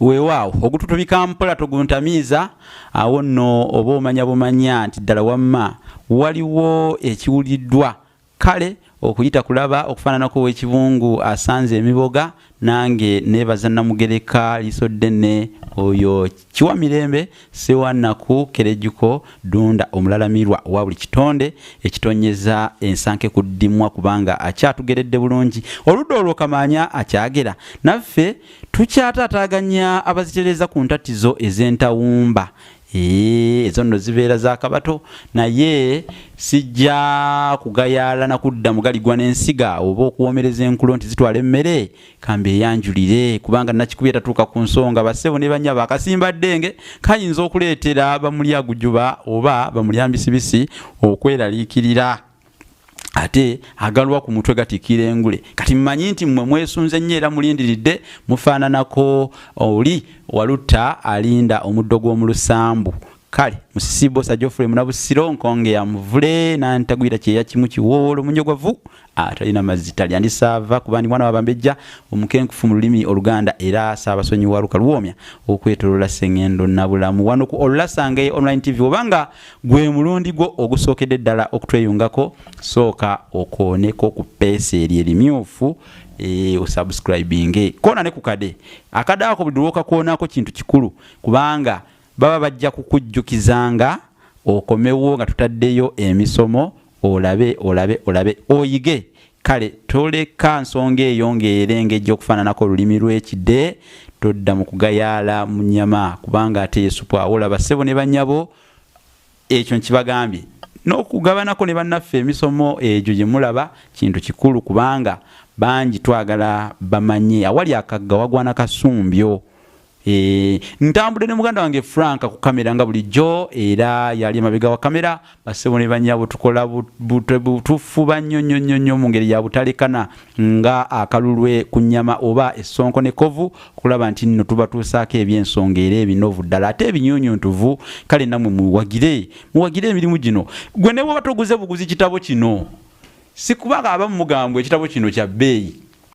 Weewaawo ogututubika mpola toguntamiiza awo nno oba omanya bumanya nti ddala wamma waliwo ekiwuliddwa kale okuyita kulaba okufaananako w'ekibungu asanze emiboga nange neebaza Namugereka liiso ddene oyo kiwa mirembe Ssewannaku Kerejjuko Dunda omulalamirwa wa buli kitonde ekitonyeza ensanke kuddimwa kubanga akyatugeredde bulungi oludda olwo Kamaanya akyagera naffe tukyataataaganya abazitereza ku ntattizo ez'entawumba ezo nno zibeera za kabato naye sijja kugayaala na kudda mugaligwa n'ensiga oba okuwomereza enkulo nti zitwala emmere kambe eyanjulire kubanga nakikubye tatuuka ku nsonga bassebo ne bannyabo akasimba ddenge kayinza okuleetera bamulyagujuba oba bamulyambisibisi okweraliikirira ate agalwa ku mutwe gatikira engule kati mmanyi nti mmwe mwesunze nnyo era mulindiridde mufaananako oli walutta alinda omuddo gw'omu lusambu kale musisibosa Geoffrey Munabusiro nkonge ya muvule nantagwira kyeya kimu kiwoolo munyogwavu atalina mazita lyandisava kubandi mwana wabambejja omukenkufu mu lulimi Oluganda era Ssaabasonyi wa Lukalwomya okwetolola Sengendo Nabulamu wano ku Olusange Online TV obanga gwe mulundi gwo ogusookedde ddala okutweyungako sooka okooneko ku peesi erimyufu osubscribinge kona ne kukade akada ako buduwoka kuonako kintu kikulu kubanga baba bajja kukujjukizanga okomewo nga tutaddeyo emisomo olabe oyige kale toleka nsonga eyo ng'erengejja okufaananako olulimi lw'ekide todda mu kugayaala mu nnyama kubanga ate Yesupu awola bassebo ne bannyabo ekyo nkibagambye n'okugabanako ne bannaffe emisomo egyo gye mulaba kintu kikulu kubanga bangi twagala bamanye awali akagga wagwana kasumbyo ntambudde ne muganda wange Frank ku kamera nga bulijjo era yali emabega wa kamera bassebo ne bannyabo tukola butufuba nnyo mu ngeri ya butalekana nga akalulwe ku nnyama oba essonko ne kovu okulaba nti nno tuba tuusaako ebyensonga era ebinovu ddala ate ebinyuunyuntuvu kale nammwe muwagire emirimu gino gwe ne bwoba toguze buguzi kitabo kino si kubanga abamu mugambwe ekitabo kino kya bbeeyi